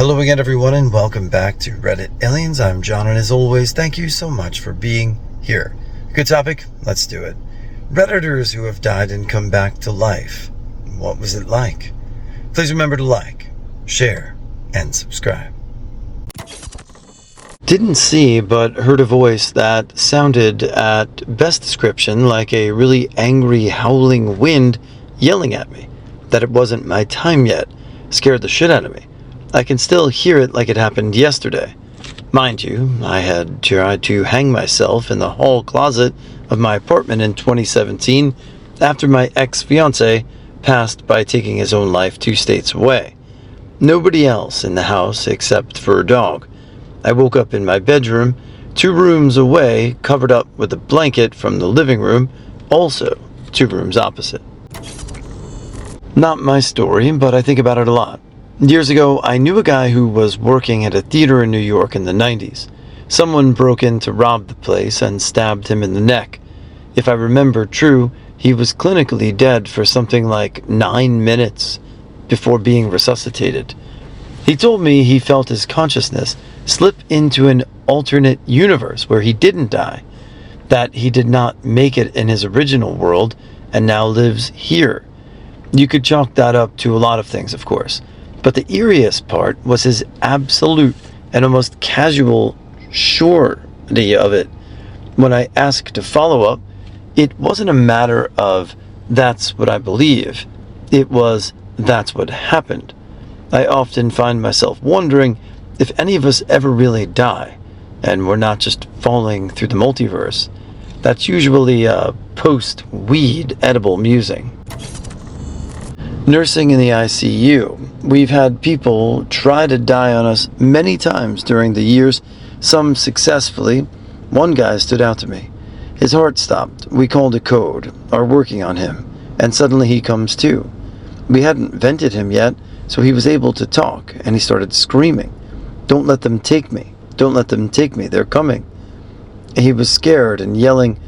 Hello again, everyone, and welcome back to Reddit Aliens. I'm John, and as always, thank you so much for being here. Good topic? Let's do it. Redditors who have died and come back to life. What was it like? Please remember to like, share, and subscribe. Didn't see, but heard a voice that sounded, at best description, like a really angry, howling wind yelling at me. That it wasn't my time yet. Scared the shit out of me. I can still hear it like it happened yesterday. Mind you, I had tried to hang myself in the hall closet of my apartment in 2017 after my ex-fiancé passed by taking his own life 2 states away. Nobody else in the house except for a dog. I woke up in my bedroom, 2 rooms away, covered up with a blanket from the living room, also 2 rooms opposite. Not my story, but I think about it a lot. Years ago, I knew a guy who was working at a theater in New York in the 90s. Someone broke in to rob the place and stabbed him in the neck. If I remember true, he was clinically dead for something like 9 minutes before being resuscitated. He told me he felt his consciousness slip into an alternate universe where he didn't die, that he did not make it in his original world and now lives here. You could chalk that up to a lot of things, of course. But the eeriest part was his absolute and almost casual surety of it. When I asked to follow up, it wasn't a matter of that's what I believe. It was that's what happened. I often find myself wondering if any of us ever really die, and we're not just falling through the multiverse. That's usually a post-weed edible musing. Nursing in the ICU. We've had people try to die on us many times during the years, some successfully. One guy stood out to me. His heart stopped. We called a code, are working on him, and suddenly he comes to. We hadn't vented him yet, so he was able to talk, and he started screaming, "Don't let them take me. Don't let them take me. They're coming." He was scared and yelling.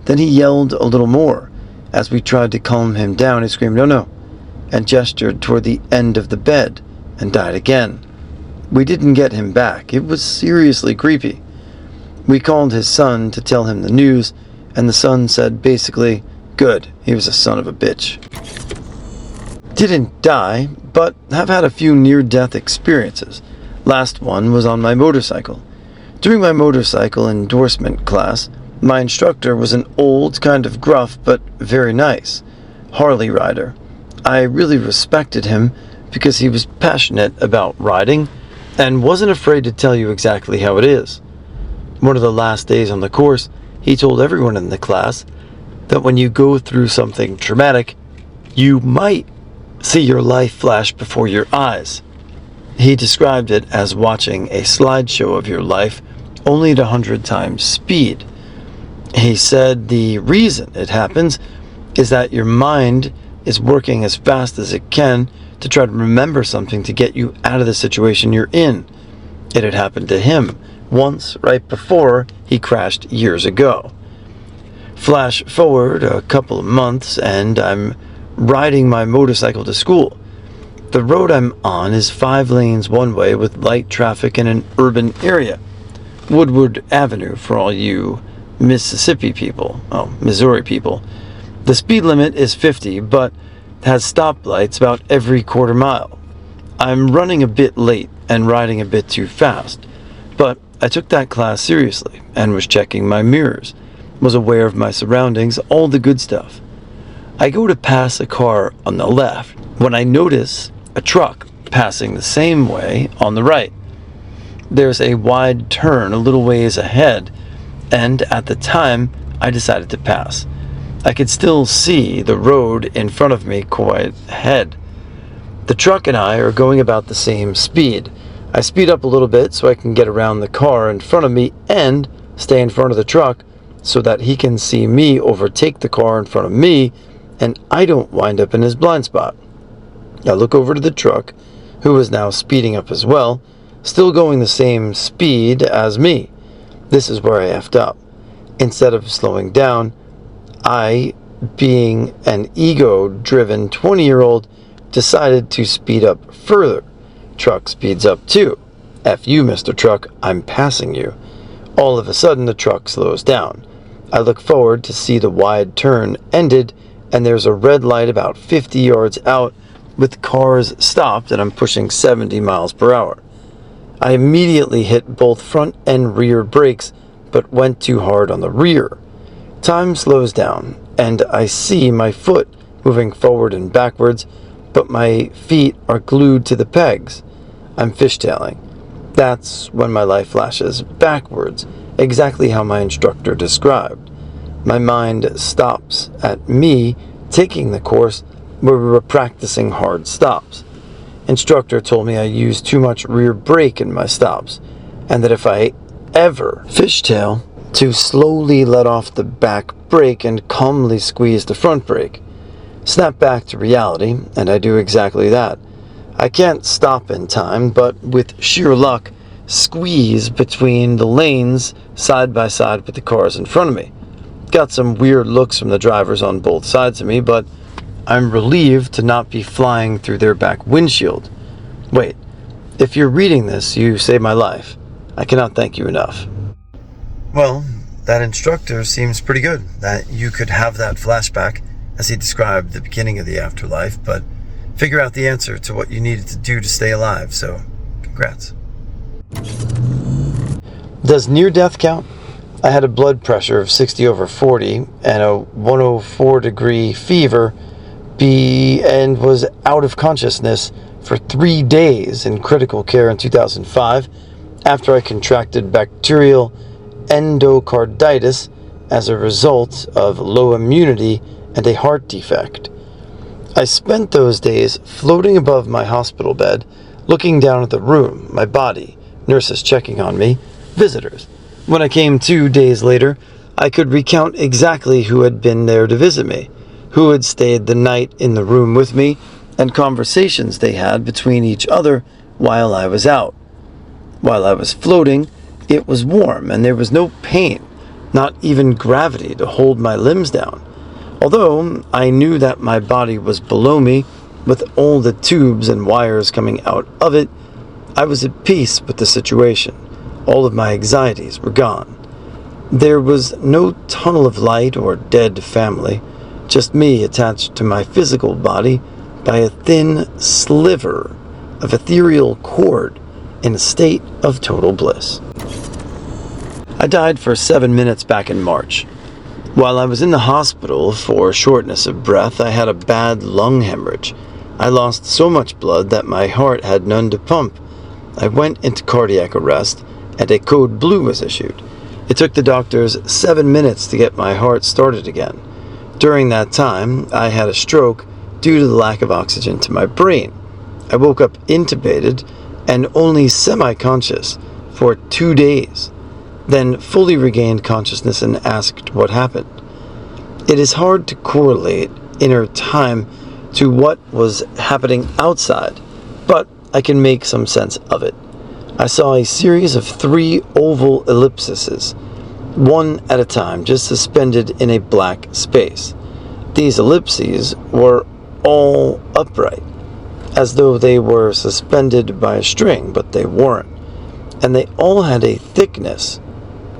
Then he yelled a little more. As we tried to calm him down, he screamed, "No, no," and gestured toward the end of the bed, and died again. We didn't get him back. It was seriously creepy. We called his son to tell him the news, and the son said basically, "Good, he was a son of a bitch." Didn't die, but have had a few near-death experiences. Last one was on my motorcycle. During my motorcycle endorsement class, my instructor was an old, kind of gruff, but very nice Harley rider. I really respected him because he was passionate about riding and wasn't afraid to tell you exactly how it is. One of the last days on the course, he told everyone in the class that when you go through something traumatic, you might see your life flash before your eyes. He described it as watching a slideshow of your life, only at 100 times speed. He said the reason it happens is that your mind is working as fast as it can to try to remember something to get you out of the situation you're in. It had happened to him once right before he crashed years ago. Flash forward a couple of months and I'm riding my motorcycle to school. The road I'm on is 5 lanes one way with light traffic in an urban area. Woodward Avenue for all you Missouri people. The speed limit is 50, but has stoplights about every quarter mile. I'm running a bit late and riding a bit too fast, but I took that class seriously and was checking my mirrors, was aware of my surroundings, all the good stuff. I go to pass a car on the left when I notice a truck passing the same way on the right. There's a wide turn a little ways ahead, and at the time, I decided to pass. I could still see the road in front of me quite ahead. The truck and I are going about the same speed. I speed up a little bit so I can get around the car in front of me and stay in front of the truck so that he can see me overtake the car in front of me and I don't wind up in his blind spot. I look over to the truck, who is now speeding up as well, still going the same speed as me. This is where I effed up. Instead of slowing down, I, being an ego-driven 20-year-old, decided to speed up further, Truck speeds up too. F you, Mr. Truck, I'm passing you. All of a sudden, the truck slows down. I look forward to see the wide turn ended, and there's a red light about 50 yards out with cars stopped, and I'm pushing 70 miles per hour. I immediately hit both front and rear brakes, but went too hard on the rear. Time slows down, and I see my foot moving forward and backwards, but my feet are glued to the pegs. I'm fishtailing. That's when my life flashes backwards, exactly how my instructor described. My mind stops at me taking the course where we were practicing hard stops. Instructor told me I used too much rear brake in my stops, and that if I ever fishtail, to slowly let off the back brake and calmly squeeze the front brake. Snap back to reality, and I do exactly that. I can't stop in time, but with sheer luck, squeeze between the lanes side by side with the cars in front of me. Got some weird looks from the drivers on both sides of me, but I'm relieved to not be flying through their back windshield. Wait, if you're reading this, you saved my life. I cannot thank you enough. Well, that instructor seems pretty good, that you could have that flashback, as he described the beginning of the afterlife, but figure out the answer to what you needed to do to stay alive, so congrats. Does near-death count? I had a blood pressure of 60/40 and a 104-degree fever, and was out of consciousness for 3 days in critical care in 2005 after I contracted bacterial endocarditis as a result of low immunity and a heart defect. I spent those days floating above my hospital bed, looking down at the room, my body, nurses checking on me, visitors. When I came 2 days later, I could recount exactly who had been there to visit me, who had stayed the night in the room with me, and conversations they had between each other while I was out. While I was floating, it was warm and there was no pain, not even gravity to hold my limbs down. Although I knew that my body was below me, with all the tubes and wires coming out of it, I was at peace with the situation. All of my anxieties were gone. There was no tunnel of light or dead family, just me attached to my physical body by a thin sliver of ethereal cord in a state of total bliss. I died for 7 minutes back in March. While I was in the hospital for shortness of breath, I had a bad lung hemorrhage. I lost so much blood that my heart had none to pump. I went into cardiac arrest, and a code blue was issued. It took the doctors 7 minutes to get my heart started again. During that time, I had a stroke due to the lack of oxygen to my brain. I woke up intubated and only semi-conscious for 2 days, then fully regained consciousness and asked what happened. It is hard to correlate inner time to what was happening outside, but I can make some sense of it. I saw a series of 3 oval ellipses, one at a time, just suspended in a black space. These ellipses were all upright, as though they were suspended by a string, but they weren't. And they all had a thickness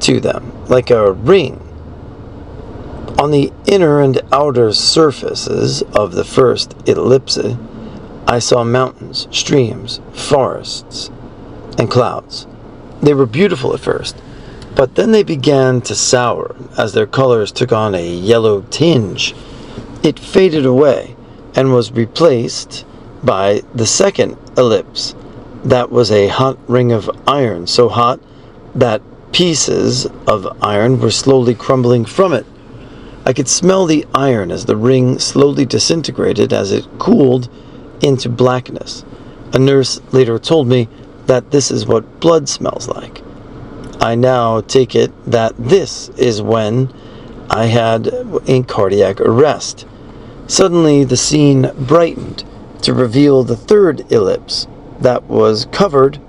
to them, like a ring. On the inner and outer surfaces of the first ellipse, I saw mountains, streams, forests, and clouds. They were beautiful at first, but then they began to sour as their colors took on a yellow tinge. It faded away and was replaced by the second ellipse. That was a hot ring of iron, so hot that pieces of iron were slowly crumbling from it. I could smell the iron as the ring slowly disintegrated as it cooled into blackness. A nurse later told me that this is what blood smells like. I now take it that this is when I had a cardiac arrest. Suddenly the scene brightened to reveal the third ellipse that was covered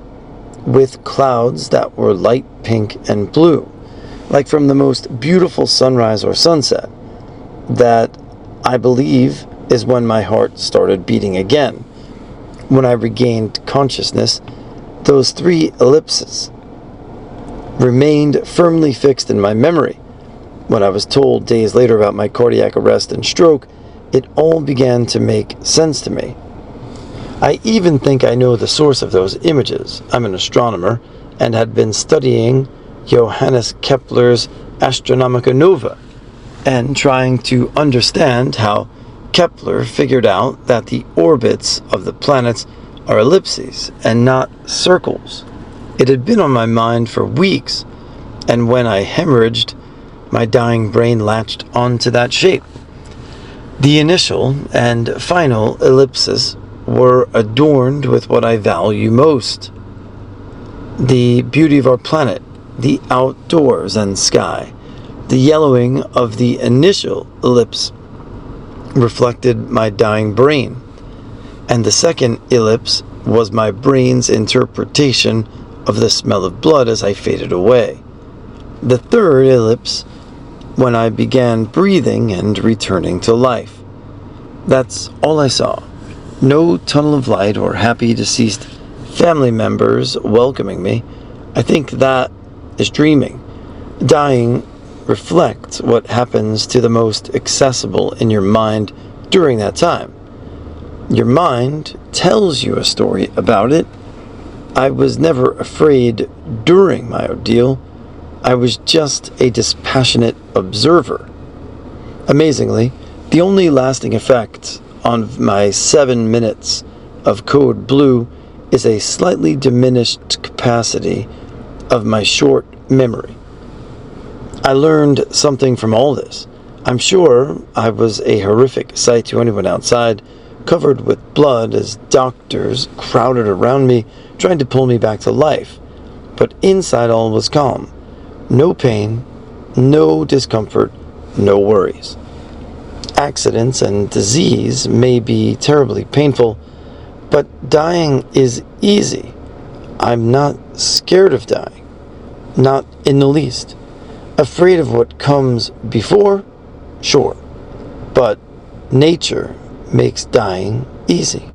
with clouds that were light pink and blue, like from the most beautiful sunrise or sunset. That, I believe, is when my heart started beating again. When I regained consciousness, those 3 ellipses remained firmly fixed in my memory. When I was told days later about my cardiac arrest and stroke, it all began to make sense to me. I even think I know the source of those images. I'm an astronomer and had been studying Johannes Kepler's Astronomica Nova and trying to understand how Kepler figured out that the orbits of the planets are ellipses and not circles. It had been on my mind for weeks, and when I hemorrhaged, my dying brain latched onto that shape. The initial and final ellipses were adorned with what I value most: the beauty of our planet, the outdoors and sky. The yellowing of the initial ellipse reflected my dying brain, and the second ellipse was my brain's interpretation of the smell of blood as I faded away. The third ellipse, when I began breathing and returning to life. That's all I saw. No tunnel of light or happy deceased family members welcoming me. I think that is dreaming. Dying reflects what happens to the most accessible in your mind during that time. Your mind tells you a story about it. I was never afraid during my ordeal. I was just a dispassionate observer. Amazingly, the only lasting effect on my 7 minutes of code blue is a slightly diminished capacity of my short memory. I learned something from all this. I'm sure I was a horrific sight to anyone outside, covered with blood as doctors crowded around me, trying to pull me back to life. But inside all was calm. No pain, no discomfort, no worries. Accidents and disease may be terribly painful, but dying is easy. I'm not scared of dying. Not in the least. Afraid of what comes before? Sure. But nature makes dying easy.